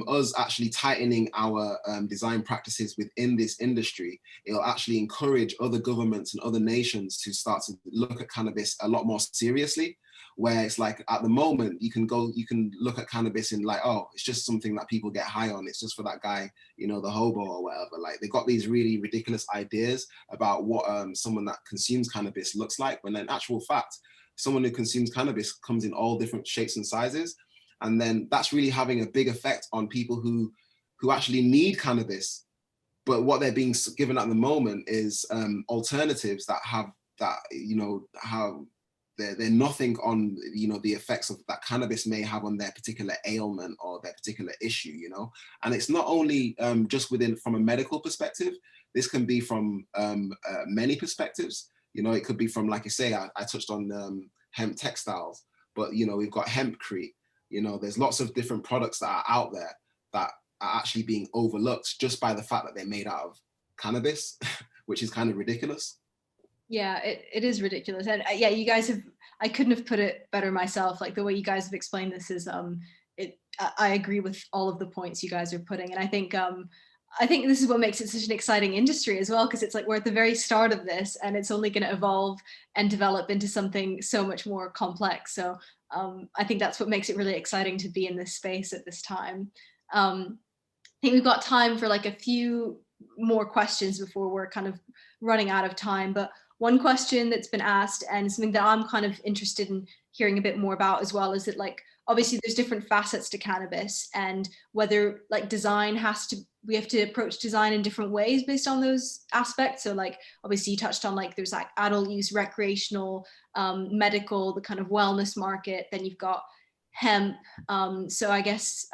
us actually tightening our design practices within this industry, it'll actually encourage other governments and other nations to start to look at cannabis a lot more seriously, where it's like at the moment you can look at cannabis and like, oh, it's just something that people get high on, it's just for that guy, you know, the hobo or whatever. Like, they got these really ridiculous ideas about what someone that consumes cannabis looks like, when in actual fact someone who consumes cannabis comes in all different shapes and sizes. And then that's really having a big effect on people who actually need cannabis. But what they're being given at the moment is alternatives that they're nothing on, you know, the effects of that cannabis may have on their particular ailment or their particular issue, you know. And it's not only just from a medical perspective, this can be from many perspectives. You know, it could be from, like I say, I touched on hemp textiles, but, you know, we've got hempcrete. You know, there's lots of different products that are out there that are actually being overlooked just by the fact that they're made out of cannabis, which is kind of ridiculous. Yeah, it is ridiculous. And yeah, you guys I couldn't have put it better myself. Like, the way you guys have explained this is, I agree with all of the points you guys are putting. And I think this is what makes it such an exciting industry as well, because it's like we're at the very start of this and it's only going to evolve and develop into something so much more complex. So I think that's what makes it really exciting to be in this space at this time. I think we've got time for like a few more questions before we're kind of running out of time. But one question that's been asked, and something that I'm kind of interested in hearing a bit more about as well, is that like, obviously there's different facets to cannabis, and whether like we have to approach design in different ways based on those aspects. So like, obviously you touched on like, there's like adult use, recreational, medical, the kind of wellness market, then you've got hemp. So I guess,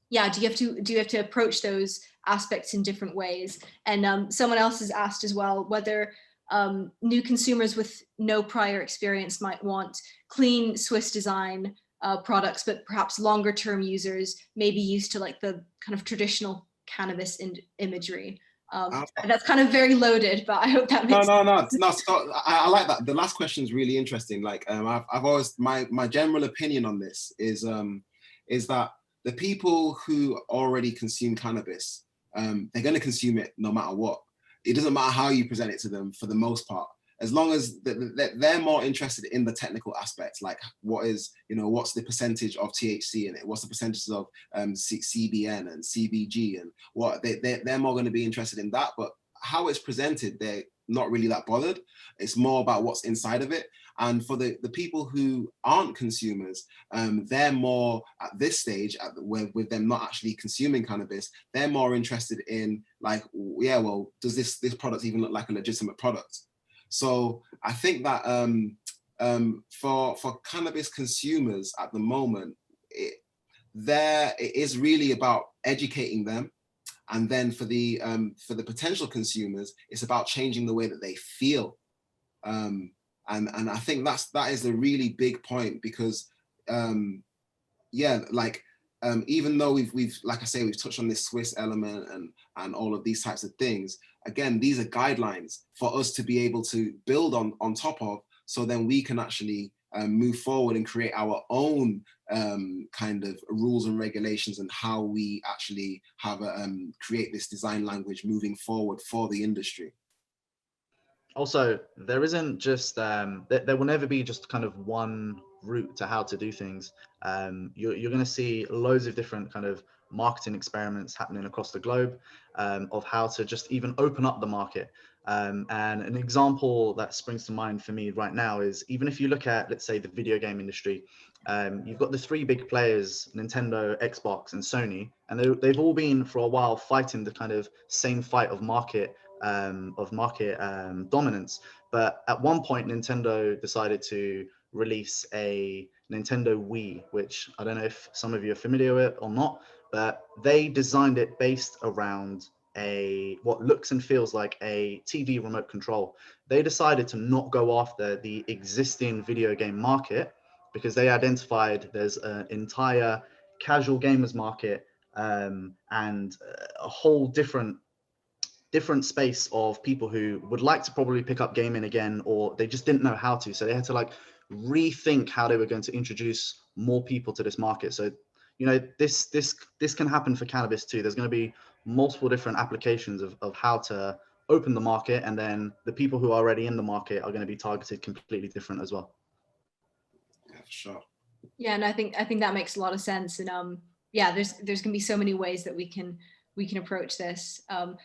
yeah, do you have to approach those aspects in different ways? And someone else has asked as well whether new consumers with no prior experience might want clean Swiss design products, but perhaps longer term users may be used to like the kind of traditional cannabis imagery. That's kind of very loaded, but I hope that makes sense. No. So I like that. The last question is really interesting. Like, I've always, my general opinion on this is that the people who already consume cannabis, they're going to consume it no matter what. It doesn't matter how you present it to them, for the most part, as long as they're more interested in the technical aspects, like what's the percentage of THC in it, what's the percentage of CBN and CBG, and what they're more going to be interested in that. But how it's presented, they're not really that bothered. It's more about what's inside of it. And for the people who aren't consumers, they're more at this stage, with them not actually consuming cannabis, they're more interested in like, yeah, well, does this product even look like a legitimate product? So I think that for cannabis consumers at the moment, it is really about educating them. And then for the potential consumers, it's about changing the way that they feel. And I think that is a really big point, because yeah, like even though we've like I say, we've touched on this Swiss element and all of these types of things, again, these are guidelines for us to be able to build on top of, so then we can actually move forward and create our own kind of rules and regulations, and how we actually have create this design language moving forward for the industry. Also, there isn't just there will never be just kind of one route to how to do things. You're going to see loads of different kind of marketing experiments happening across the globe, of how to just even open up the market. And an example that springs to mind for me right now is, even if you look at, let's say, the video game industry, you've got the three big players, Nintendo, Xbox, and Sony, and they've all been for a while fighting the kind of same fight of market dominance. But at one point, Nintendo decided to release a Nintendo Wii, which I don't know if some of you are familiar with or not, but they designed it based around what looks and feels like a TV remote control. They decided to not go after the existing video game market, because they identified there's an entire casual gamers market, and a whole different space of people who would like to probably pick up gaming again, or they just didn't know how to. So they had to like rethink how they were going to introduce more people to this market. So, you know, this can happen for cannabis too. There's going to be multiple different applications of how to open the market, and then the people who are already in the market are going to be targeted completely different as well. Yeah, for sure. Yeah, and I think that makes a lot of sense. And yeah, there's gonna be so many ways that we can approach this.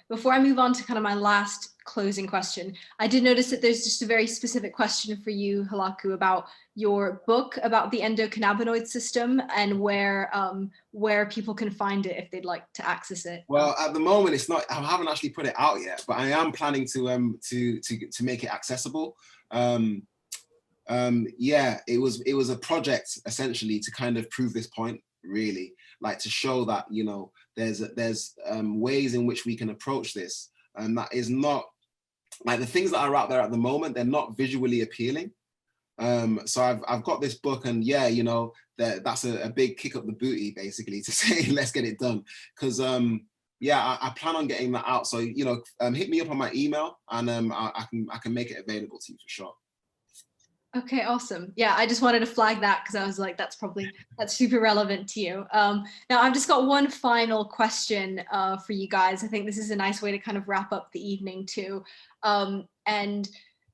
Before I move on to kind of my last closing question, I did notice that there's just a very specific question for you, Halaku, about your book about the endocannabinoid system, and where people can find it if they'd like to access it. Well, at the moment, it's not. I haven't actually put it out yet, but I am planning to make it accessible. Yeah, it was a project essentially to kind of prove this point, really, like to show that, you know, there's ways in which we can approach this, and that is not like the things that are out there at the moment. They're not visually appealing. So I've got this book, and yeah, you know, that's a big kick up the booty, basically, to say let's get it done, because yeah, I plan on getting that out. So, you know, hit me up on my email, and I can make it available to you for sure. Okay, awesome. Yeah, I just wanted to flag that, because I was like, that's super relevant to you. Now, I've just got one final question for you guys. I think this is a nice way to kind of wrap up the evening too. And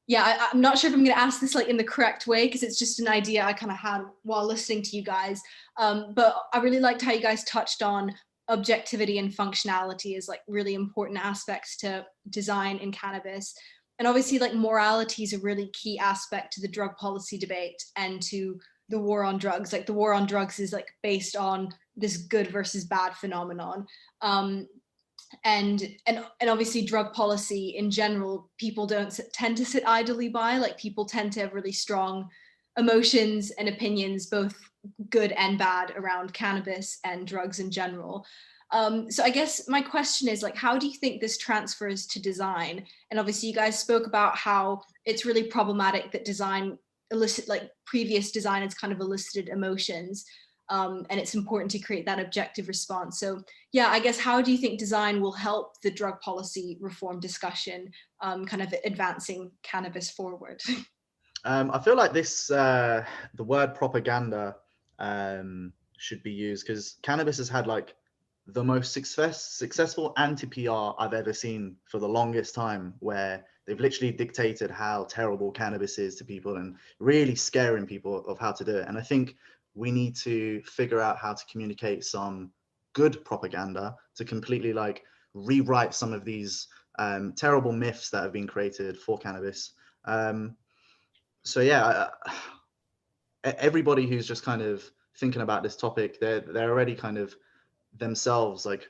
yeah, I'm not sure if I'm going to ask this like in the correct way, because it's just an idea I kind of had while listening to you guys. But I really liked how you guys touched on objectivity and functionality as like really important aspects to design in cannabis. And obviously like morality is a really key aspect to the drug policy debate and to the war on drugs. Like the war on drugs is like based on this good versus bad phenomenon. And obviously drug policy in general, people don't tend to sit idly by. Like people tend to have really strong emotions and opinions, both good and bad, around cannabis and drugs in general. So I guess my question is like, how do you think this transfers to design? And obviously you guys spoke about how it's really problematic that design previous design has kind of elicited emotions. And it's important to create that objective response. So yeah, I guess how do you think design will help the drug policy reform discussion, kind of advancing cannabis forward? I feel like this, the word propaganda should be used, because cannabis has had like the most successful anti-PR I've ever seen for the longest time, where they've literally dictated how terrible cannabis is to people and really scaring people of how to do it. And I think we need to figure out how to communicate some good propaganda to completely like rewrite some of these terrible myths that have been created for cannabis. So yeah, everybody who's just kind of thinking about this topic, they're already kind of themselves like,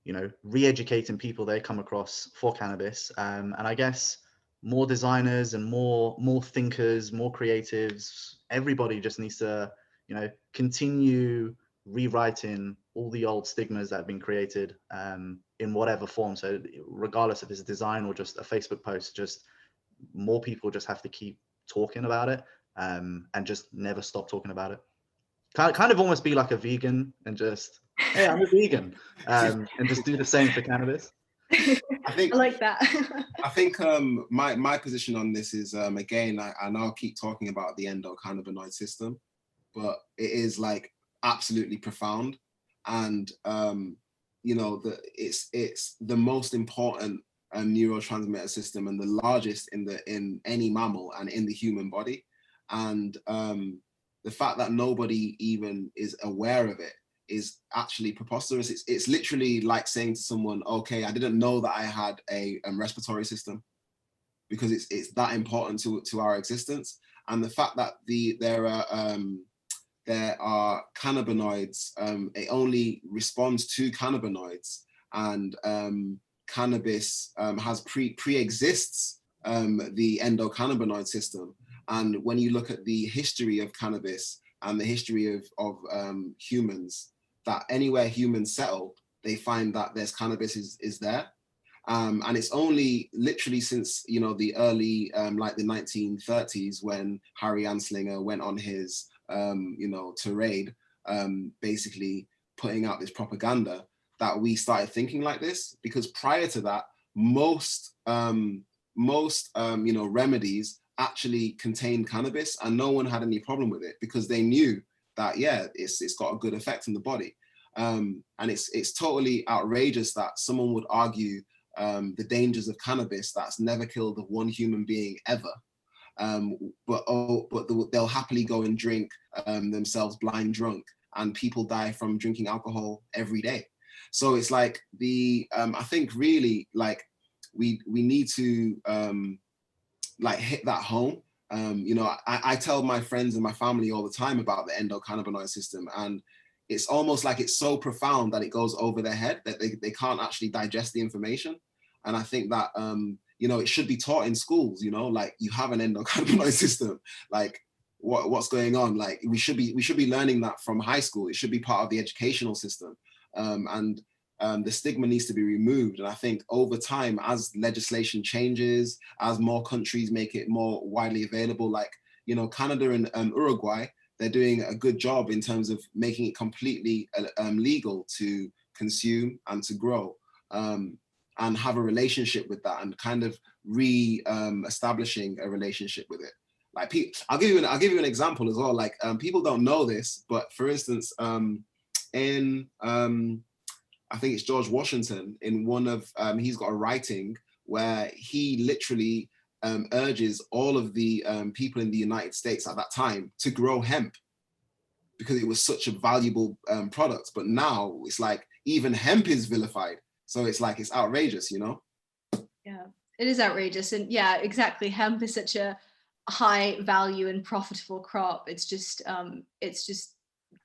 you know, re-educating people they come across for cannabis. And I guess more designers and more thinkers, more creatives, everybody just needs to, you know, continue rewriting all the old stigmas that have been created in whatever form. So regardless if it's design or just a Facebook post, just more people just have to keep talking about it and just never stop talking about it. Kind of almost be like a vegan and just, hey, I'm a vegan, and just do the same for cannabis. I like that. I think my position on this is, again, I now keep talking about the endocannabinoid system, but it is like absolutely profound. And, you know, it's the most important neurotransmitter system and the largest in any mammal and in the human body. And the fact that nobody even is aware of it is actually preposterous. It's literally like saying to someone, okay, I didn't know that I had a respiratory system, because it's that important to our existence. And the fact that there are cannabinoids, it only responds to cannabinoids, and cannabis has pre-exists the endocannabinoid system. And when you look at the history of cannabis and the history of humans, that anywhere humans settle, they find that there's cannabis is there. And it's only literally since, you know, the early, like the 1930s, when Harry Anslinger went on his, you know, tirade, basically putting out this propaganda, that we started thinking like this. Because prior to that, most you know, remedies actually contained cannabis, and no one had any problem with it, because they knew that, yeah, it's got a good effect in the body. And it's totally outrageous that someone would argue the dangers of cannabis that's never killed one human being ever, but they'll happily go and drink themselves blind drunk, and people die from drinking alcohol every day. So it's like I think really like we need to like hit that home. You know, I tell my friends and my family all the time about the endocannabinoid system, and it's almost like it's so profound that it goes over their head, that they can't actually digest the information. And I think that, you know, it should be taught in schools, you know, like you have an endocannabinoid system, like what's going on? Like we should be learning that from high school. It should be part of the educational system. And the stigma needs to be removed. And I think over time, as legislation changes, as more countries make it more widely available, like, you know, Canada and Uruguay, they're doing a good job in terms of making it completely legal to consume and to grow, and have a relationship with that, and kind of establishing a relationship with it. Like, I'll give you an example as well. Like, people don't know this, but for instance, in I think it's George Washington, in one of he's got a writing where he literally urges all of the people in the United States at that time to grow hemp, because it was such a valuable product. But now it's like even hemp is vilified. So it's like, it's outrageous, you know? Yeah, it is outrageous. And yeah, exactly. Hemp is such a high value and profitable crop. It's just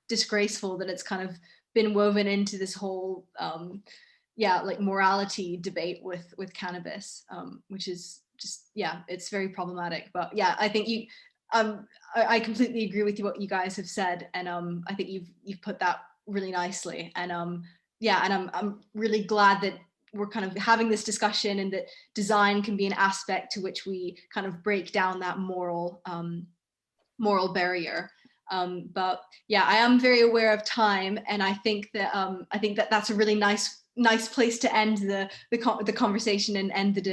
disgraceful that it's kind of been woven into this whole like morality debate with cannabis, which is just, yeah, it's very problematic. But yeah, I think I completely agree with what you guys have said, and I think you've put that really nicely. And I'm really glad that we're kind of having this discussion, and that design can be an aspect to which we kind of break down that moral barrier. But yeah, I am very aware of time, and I think that that's a really nice place to end the conversation and end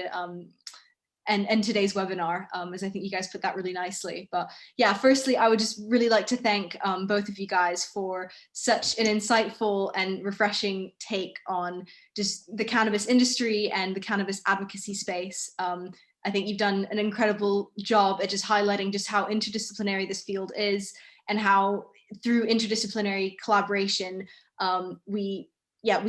and today's webinar, as I think you guys put that really nicely. But yeah, firstly, I would just really like to thank both of you guys for such an insightful and refreshing take on just the cannabis industry and the cannabis advocacy space. I think you've done an incredible job at just highlighting just how interdisciplinary this field is, and how through interdisciplinary collaboration, we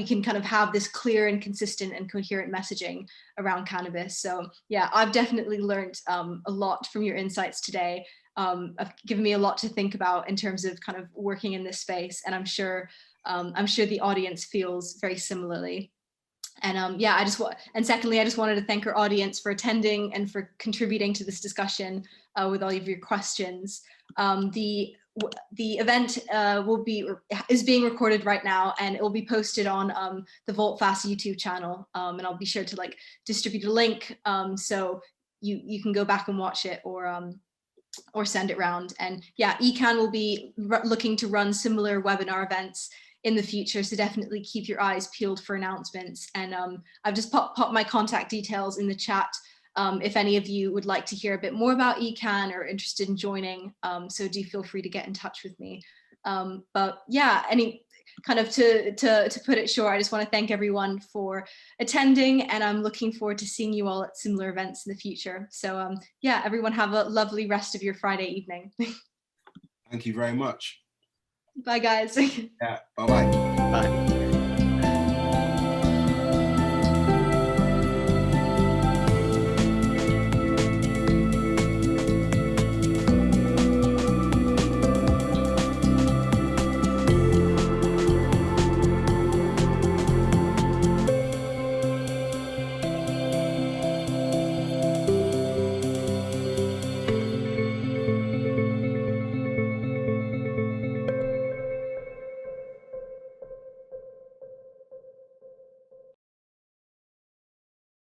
can kind of have this clear and consistent and coherent messaging around cannabis. So yeah, I've definitely learned a lot from your insights today. Have given me a lot to think about in terms of kind of working in this space, and I'm sure the audience feels very similarly. And secondly, I just wanted to thank our audience for attending and for contributing to this discussion with all of your questions. The event is being recorded right now, and it will be posted on the VoltFast YouTube channel, and I'll be sure to like distribute a link so you can go back and watch it, or send it around. And yeah, ECAN will be looking to run similar webinar events in the future, so definitely keep your eyes peeled for announcements. And I've just popped my contact details in the chat if any of you would like to hear a bit more about ECAN or interested in joining, so do feel free to get in touch with me. But yeah, to put it short, I just want to thank everyone for attending, and I'm looking forward to seeing you all at similar events in the future. So yeah, everyone have a lovely rest of your Friday evening. Thank you very much. Bye guys. Yeah, bye-bye. Bye.